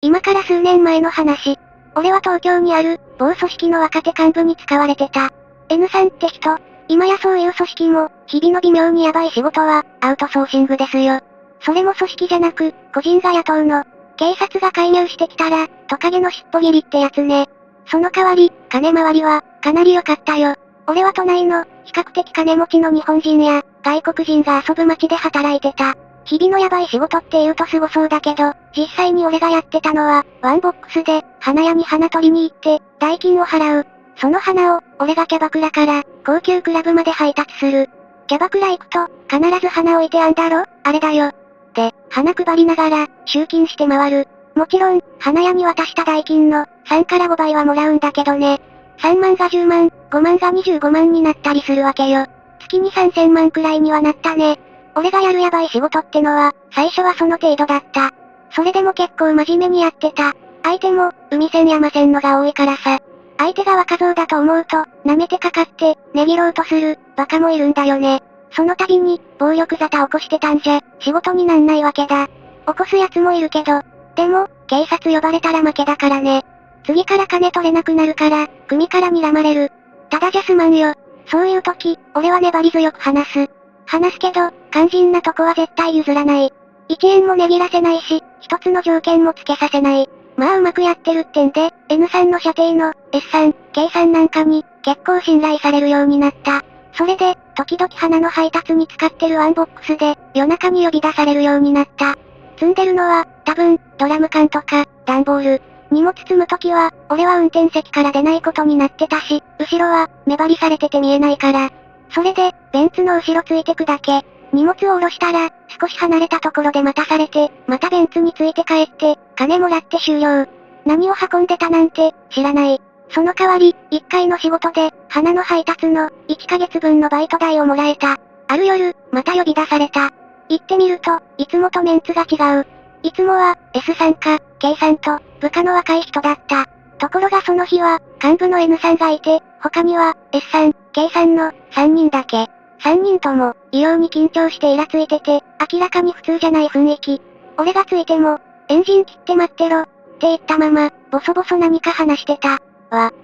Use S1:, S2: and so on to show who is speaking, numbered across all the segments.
S1: 今から数年前の話。俺は東京にある、某組織の若手幹部に使われてた。N さんって人。今やそういう組織も、日々の微妙にヤバい仕事は、アウトソーシングですよ。それも組織じゃなく、個人が雇うの。警察が介入してきたら、トカゲの尻尾切りってやつね。その代わり、金回りは、かなり良かったよ。俺は都内の、比較的金持ちの日本人や、外国人が遊ぶ街で働いてた。日々のヤバい仕事って言うと凄そうだけど、実際に俺がやってたのは、ワンボックスで、花屋に花取りに行って、代金を払う。その花を、俺がキャバクラから、高級クラブまで配達する。キャバクラ行くと、必ず花置いてあんだろ、あれだよ。で、花配りながら、集金して回る。もちろん、花屋に渡した代金の、3から5倍はもらうんだけどね。3万が10万、5万が25万になったりするわけよ。月に3000万くらいにはなったね。俺がやるヤバい仕事ってのは、最初はその程度だった。それでも結構真面目にやってた。相手も、海線山線のが多いからさ。相手が若造だと思うと、舐めてかかって、値切ろうとする、バカもいるんだよね。その度に、暴力沙汰起こしてたんじゃ、仕事になんないわけだ。起こす奴もいるけど。でも、警察呼ばれたら負けだからね。次から金取れなくなるから、組から睨まれる。ただじゃ済まんよ。そういう時、俺は粘り強く話す。話すけど、肝心なとこは絶対譲らない。1円も値切らせないし、一つの条件もつけさせない。まあうまくやってるってんで、N さんの射程の、S さん、K さんなんかに、結構信頼されるようになった。それで、時々花の配達に使ってるワンボックスで、夜中に呼び出されるようになった。積んでるのは、多分、ドラム缶とか、段ボール。荷物積む時は、俺は運転席から出ないことになってたし、後ろは、目張りされてて見えないから。それで、ベンツの後ろついてくだけ。荷物を下ろしたら、少し離れたところで待たされて、またベンツについて帰って、金もらって終了。何を運んでたなんて、知らない。その代わり、1回の仕事で、花の配達の、1ヶ月分のバイト代をもらえた。ある夜、また呼び出された。行ってみると、いつもとメンツが違う。いつもは、S さんか、K さんと、部下の若い人だった。ところがその日は、幹部の N さんがいて、他には、S さん、K さんの、3人だけ。3人とも、異様に緊張してイラついてて、明らかに普通じゃない雰囲気。俺がついても、エンジン切って待ってろ、って言ったまま、ボソボソ何か話してた。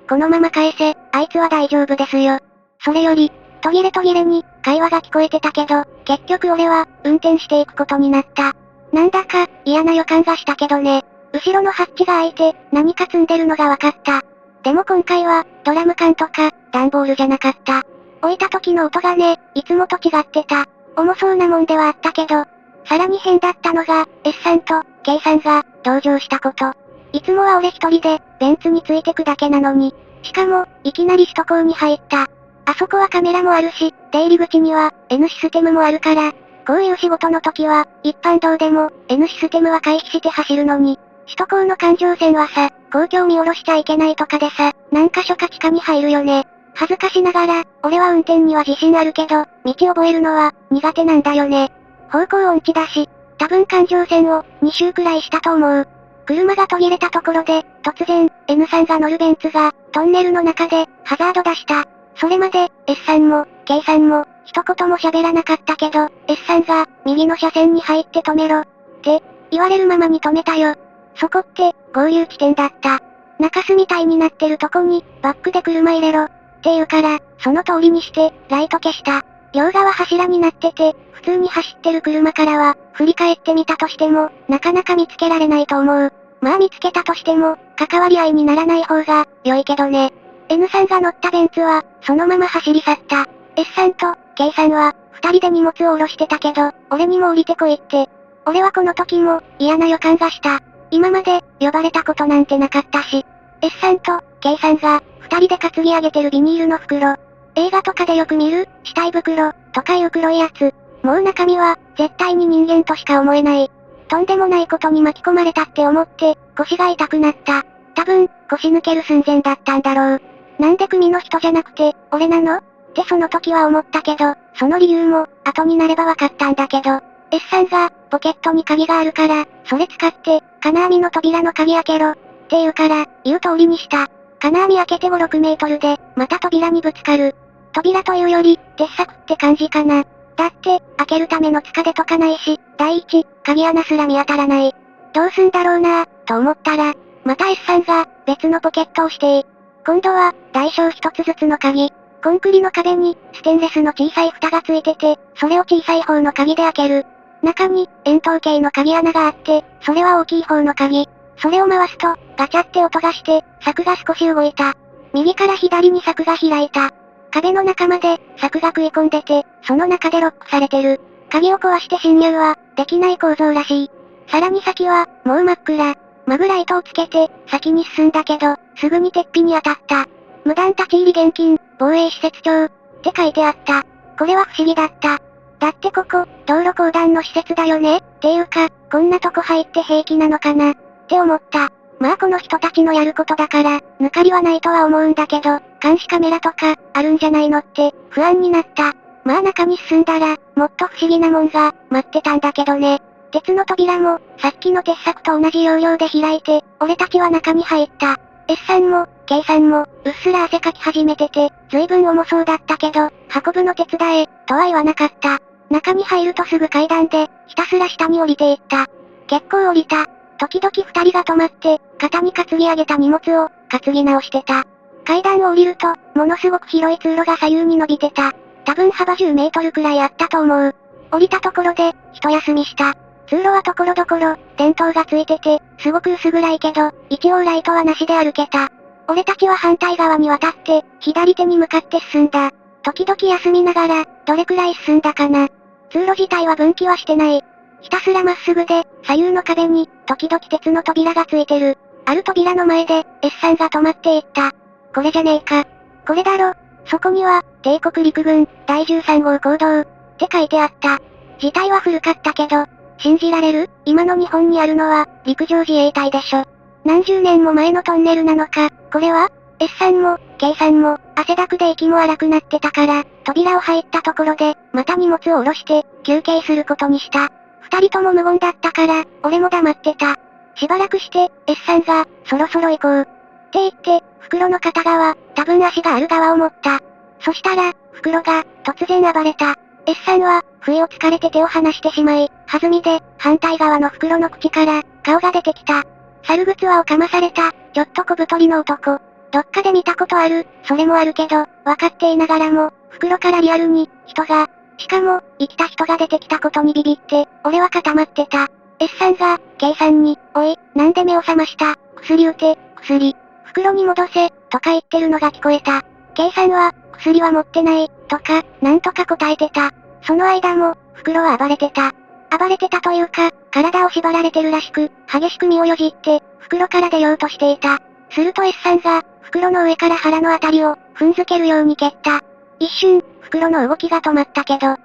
S1: このまま返せ、あいつは大丈夫ですよ。それより、途切れ途切れに、会話が聞こえてたけど、結局俺は、運転していくことになった。なんだか、嫌な予感がしたけどね。後ろのハッチが開いて、何か積んでるのが分かった。でも今回は、ドラム缶とか、段ボールじゃなかった。置いた時の音がね、いつもと違ってた。重そうなもんではあったけど、さらに変だったのが、S さんと、K さんが、同乗したこと。いつもは俺一人で、ベンツについてくだけなのに。しかも、いきなり首都高に入った。あそこはカメラもあるし、出入り口には、N システムもあるから、こういう仕事の時は、一般道でも、N システムは回避して走るのに、首都高の環状線はさ、公共見下ろしちゃいけないとかでさ、何箇所か地下に入るよね。恥ずかしながら、俺は運転には自信あるけど、道覚えるのは、苦手なんだよね。方向音痴だし、多分環状線を、2周くらいしたと思う。車が途切れたところで、突然、N さんが乗るベンツが、トンネルの中で、ハザード出した。それまで、S さんも、K さんも、一言も喋らなかったけど、S さんが、右の車線に入って止めろ。って、言われるままに止めたよ。そこって、合流地点だった。中洲みたいになってるとこに、バックで車入れろ。って言うから、その通りにして、ライト消した。両側柱になってて、普通に走ってる車からは、振り返ってみたとしても、なかなか見つけられないと思う。まあ見つけたとしても、関わり合いにならない方が、良いけどね。N さんが乗ったベンツは、そのまま走り去った。S さんと、K さんは、二人で荷物を下ろしてたけど、俺にも降りてこいって。俺はこの時も、嫌な予感がした。今まで、呼ばれたことなんてなかったし。S さんと、K さんが、二人で担ぎ上げてるビニールの袋。映画とかでよく見る、死体袋、とかいう黒いやつ。もう中身は、絶対に人間としか思えない。とんでもないことに巻き込まれたって思って、腰が痛くなった。多分、腰抜ける寸前だったんだろう。なんで組の人じゃなくて、俺なのってその時は思ったけど、その理由も、後になればわかったんだけど、S さんが、ポケットに鍵があるから、それ使って、金網の扉の鍵開けろ。って言うから、言う通りにした。金網開けて5、6メートルで、また扉にぶつかる。扉というより、鉄柵って感じかな。だって、開けるための塚でとかないし、第一、鍵穴すら見当たらない。どうすんだろうな。と思ったら、また S さんが、別のポケットを指定。今度は、大小一つずつの鍵。コンクリの壁に、ステンレスの小さい蓋がついてて、それを小さい方の鍵で開ける。中に、円筒形の鍵穴があって、それは大きい方の鍵。それを回すと、ガチャって音がして、柵が少し動いた。右から左に柵が開いた。壁の中まで、柵が食い込んでて、その中でロックされてる。鍵を壊して侵入は、できない構造らしい。さらに先は、もう真っ暗。マグライトをつけて、先に進んだけど、すぐに鉄皮に当たった。無断立ち入り厳禁、防衛施設長、って書いてあった。これは不思議だった。だってここ、道路公団の施設だよねっていうか、こんなとこ入って平気なのかなって思った。まあこの人たちのやることだから、抜かりはないとは思うんだけど、監視カメラとか、あるんじゃないのって、不安になった。まあ中に進んだら、もっと不思議なもんが、待ってたんだけどね。鉄の扉も、さっきの鉄柵と同じ要領で開いて、俺たちは中に入った。S さんも、K さんも、うっすら汗かき始めてて、随分重そうだったけど、運ぶの手伝え、とは言わなかった。中に入るとすぐ階段で、ひたすら下に降りていった。結構降りた。時々二人が止まって、肩に担ぎ上げた荷物を、担ぎ直してた。階段を降りると、ものすごく広い通路が左右に伸びてた。多分幅10メートルくらいあったと思う。降りたところで、一休みした。通路はところどころ、電灯がついてて、すごく薄暗いけど、一応ライトはなしで歩けた。俺たちは反対側に渡って、左手に向かって進んだ。時々休みながら、どれくらい進んだかな。通路自体は分岐はしてない。ひたすらまっすぐで、左右の壁に、時々鉄の扉がついてる。ある扉の前で、S さんが止まっていった。これじゃねえか。これだろ。そこには、帝国陸軍、第13号行動、って書いてあった。字体は古かったけど、信じられる？今の日本にあるのは、陸上自衛隊でしょ。何十年も前のトンネルなのか、これは？ S さんも、K さんも、汗だくで息も荒くなってたから、扉を入ったところで、また荷物を下ろして、休憩することにした。二人とも無言だったから、俺も黙ってた。しばらくして、S さんが、そろそろ行こう。って言って、袋の片側、多分足がある側を持った。そしたら、袋が、突然暴れた。S さんは、不意をつかれて手を離してしまい、弾みで、反対側の袋の口から、顔が出てきた。猿ぐつわをかまされた、ちょっと小太りの男。どっかで見たことある、それもあるけど、分かっていながらも、袋からリアルに、人が、しかも、生きた人が出てきたことにビビって、俺は固まってた。S さんが、K さんに、おい、なんで目を覚ました？薬打て、薬。袋に戻せ、とか言ってるのが聞こえた。K さんは、薬は持ってない、とか、なんとか答えてた。その間も、袋は暴れてた。暴れてたというか、体を縛られてるらしく、激しく身をよじって、袋から出ようとしていた。すると S さんが、袋の上から腹のあたりを、踏んづけるように蹴った。一瞬、袋の動きが止まったけど、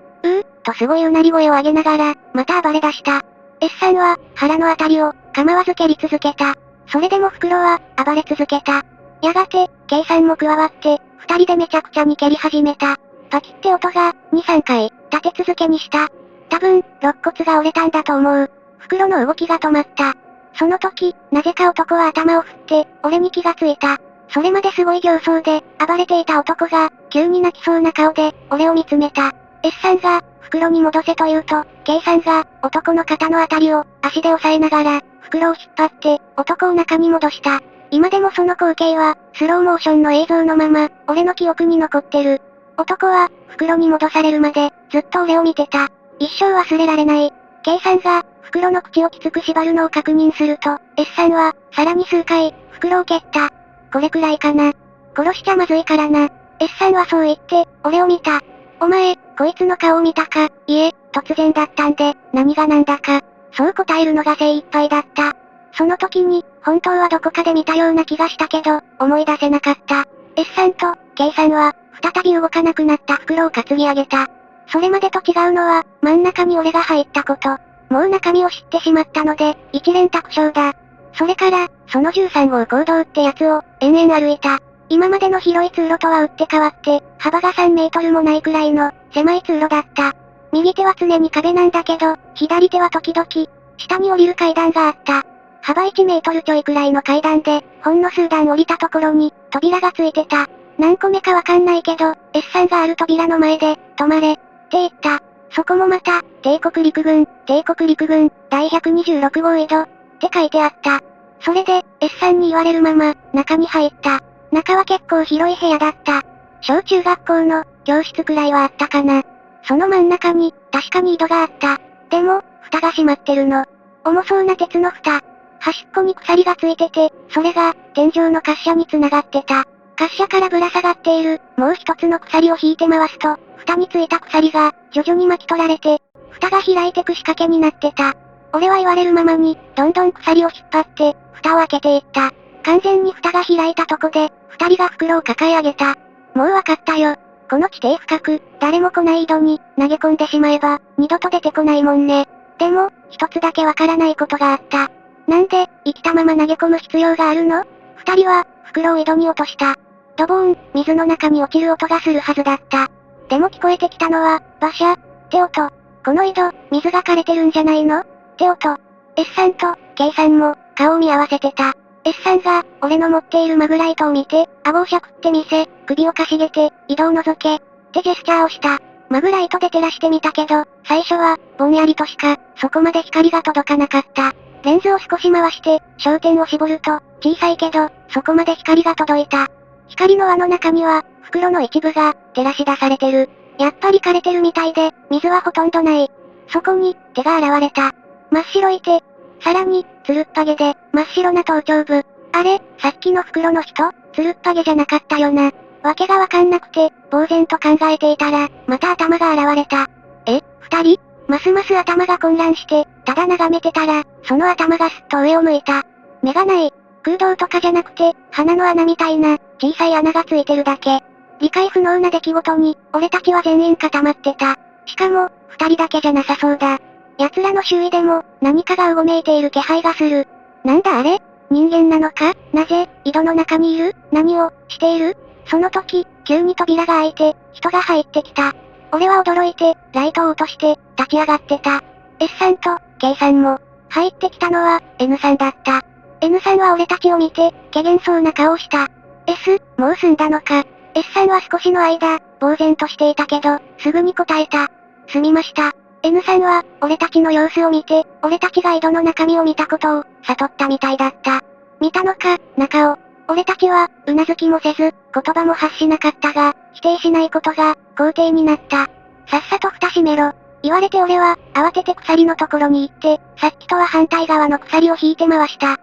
S1: とすごいうなり声を上げながら、また暴れ出した。S さんは、腹のあたりを、構わず蹴り続けた。それでも袋は、暴れ続けた。やがて、K さんも加わって、二人でめちゃくちゃに蹴り始めた。パキって音が、2、3回、立て続けにした。多分、肋骨が折れたんだと思う。袋の動きが止まった。その時、なぜか男は頭を振って、俺に気がついた。それまですごい形相で、暴れていた男が、急に泣きそうな顔で、俺を見つめた。S さんが、袋に戻せと言うと、K さんが、男の肩のあたりを、足で押さえながら、袋を引っ張って、男を中に戻した。今でもその光景は、スローモーションの映像のまま、俺の記憶に残ってる。男は、袋に戻されるまで、ずっと俺を見てた。一生忘れられない。K さんが、袋の口をきつく縛るのを確認すると、S さんは、さらに数回、袋を蹴った。これくらいかな。殺しちゃまずいからな。S さんはそう言って、俺を見た。お前、こいつの顔を見たか？いえ、突然だったんで、何がなんだか。そう答えるのが精一杯だった。その時に、本当はどこかで見たような気がしたけど、思い出せなかった。S さんと、K さんは、再び動かなくなった袋を担ぎ上げた。それまでと違うのは、真ん中に俺が入ったこと。もう中身を知ってしまったので、一連卓勝だ。それから、その13号行動ってやつを、延々歩いた。今までの広い通路とは打って変わって、幅が3メートルもないくらいの、狭い通路だった。右手は常に壁なんだけど、左手は時々、下に降りる階段があった。幅1メートルちょいくらいの階段で、ほんの数段降りたところに、扉がついてた。何個目かわかんないけど、S さんがある扉の前で、止まれ、って言った。そこもまた、帝国陸軍、第126号井戸、って書いてあった。それで、S さんに言われるまま、中に入った。中は結構広い部屋だった。小中学校の、教室くらいはあったかな。その真ん中に、確かに井戸があった。でも、蓋が閉まってるの。重そうな鉄の蓋。端っこに鎖がついてて、それが、天井の滑車に繋がってた。滑車からぶら下がっている、もう一つの鎖を引いて回すと、蓋についた鎖が、徐々に巻き取られて、蓋が開いてく仕掛けになってた。俺は言われるままに、どんどん鎖を引っ張って、蓋を開けていった。完全に蓋が開いたとこで、二人が袋を抱え上げた。もうわかったよ。この地底深く、誰も来ない井戸に、投げ込んでしまえば、二度と出てこないもんね。でも、一つだけわからないことがあった。なんで、生きたまま投げ込む必要があるの？二人は、袋を井戸に落とした。ドボーン、水の中に落ちる音がするはずだった。でも聞こえてきたのは、バシャ、って音。この井戸、水が枯れてるんじゃないの？って音。S さんと、K さんも、顔を見合わせてた。S さんが、俺の持っているマグライトを見て、顎をしゃくってみせ、首をかしげて、井戸を覗け、ってジェスチャーをした。マグライトで照らしてみたけど、最初は、ぼんやりとしか、そこまで光が届かなかった。レンズを少し回して、焦点を絞ると、小さいけど、そこまで光が届いた。光の輪の中には、袋の一部が、照らし出されてる。やっぱり枯れてるみたいで、水はほとんどない。そこに、手が現れた。真っ白い手。さらに、つるっぱげで、真っ白な頭頂部。あれ、さっきの袋の人、つるっぱげじゃなかったよな。わけがわかんなくて、呆然と考えていたら、また頭が現れた。え、二人？ますます頭が混乱して、ただ眺めてたら、その頭がすっと上を向いた。目がない。空洞とかじゃなくて、鼻の穴みたいな、小さい穴がついてるだけ。理解不能な出来事に、俺たちは全員固まってた。しかも、二人だけじゃなさそうだ。奴らの周囲でも、何かがうごめいている気配がする。なんだあれ？人間なのか？なぜ、井戸の中にいる？何を、している？その時、急に扉が開いて、人が入ってきた。俺は驚いて、ライトを落として、立ち上がってた。S さんと、K さんも、入ってきたのは、N さんだった。N さんは俺たちを見て、怪げそうな顔をした。S、もう済んだのか。S さんは少しの間、呆然としていたけど、すぐに答えた。済みました。N さんは、俺たちの様子を見て、俺たちが井戸の中身を見たことを、悟ったみたいだった。見たのか、中を。俺たちは、うなずきもせず、言葉も発しなかったが、否定しないことが、肯定になった。さっさと蓋閉めろ。言われて俺は、慌てて鎖のところに行って、さっきとは反対側の鎖を引いて回した。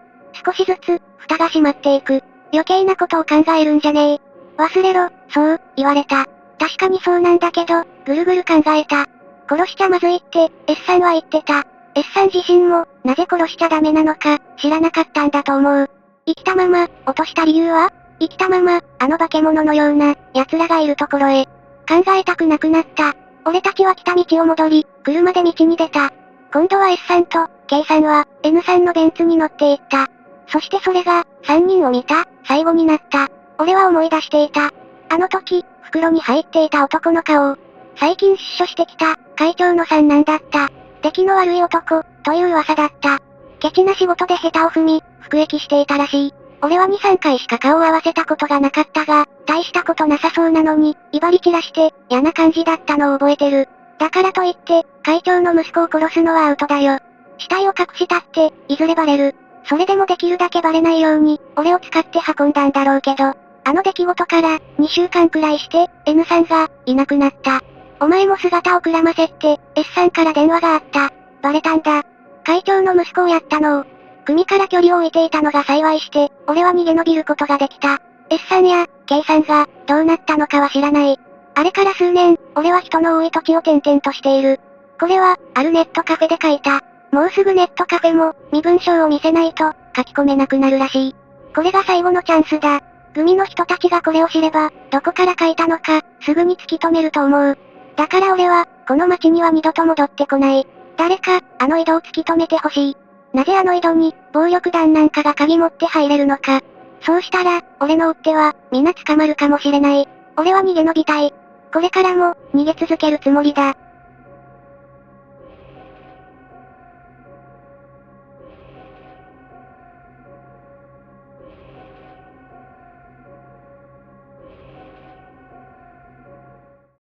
S1: 少しずつ、蓋が閉まっていく。余計なことを考えるんじゃねえ。忘れろ、そう、言われた。確かにそうなんだけど、ぐるぐる考えた。殺しちゃまずいって、S さんは言ってた。S さん自身も、なぜ殺しちゃダメなのか、知らなかったんだと思う。生きたまま、落とした理由は？生きたまま、あの化け物のような、奴らがいるところへ。考えたくなくなった。俺たちは来た道を戻り、車で道に出た。今度は S さんと、K さんは、N さんのベンツに乗っていった。そしてそれが、3人を見た、最後になった。俺は思い出していた。あの時、袋に入っていた男の顔。最近出所してきた、会長の三男だった。出来の悪い男、という噂だった。ケチな仕事で下手を踏み、服役していたらしい。俺は2、3回しか顔を合わせたことがなかったが、大したことなさそうなのに、威張り散らして、嫌な感じだったのを覚えてる。だからといって、会長の息子を殺すのはアウトだよ。死体を隠したって、いずれバレる。それでもできるだけバレないように、俺を使って運んだんだろうけど、あの出来事から、2週間くらいして、N さんが、いなくなった。お前も姿をくらませって、S さんから電話があった。バレたんだ。会長の息子をやったのを。組から距離を置いていたのが幸いして、俺は逃げ延びることができた。S さんや、K さんが、どうなったのかは知らない。あれから数年、俺は人の多い土地を転々としている。これは、あるネットカフェで書いた。もうすぐネットカフェも、身分証を見せないと、書き込めなくなるらしい。これが最後のチャンスだ。組の人たちがこれを知れば、どこから書いたのか、すぐに突き止めると思う。だから俺は、この町には二度と戻ってこない。誰か、あの井戸を突き止めてほしい。なぜあの井戸に、暴力団なんかが鍵持って入れるのか。そうしたら、俺の追っ手は、皆捕まるかもしれない。俺は逃げ延びたい。これからも、逃げ続けるつもりだ。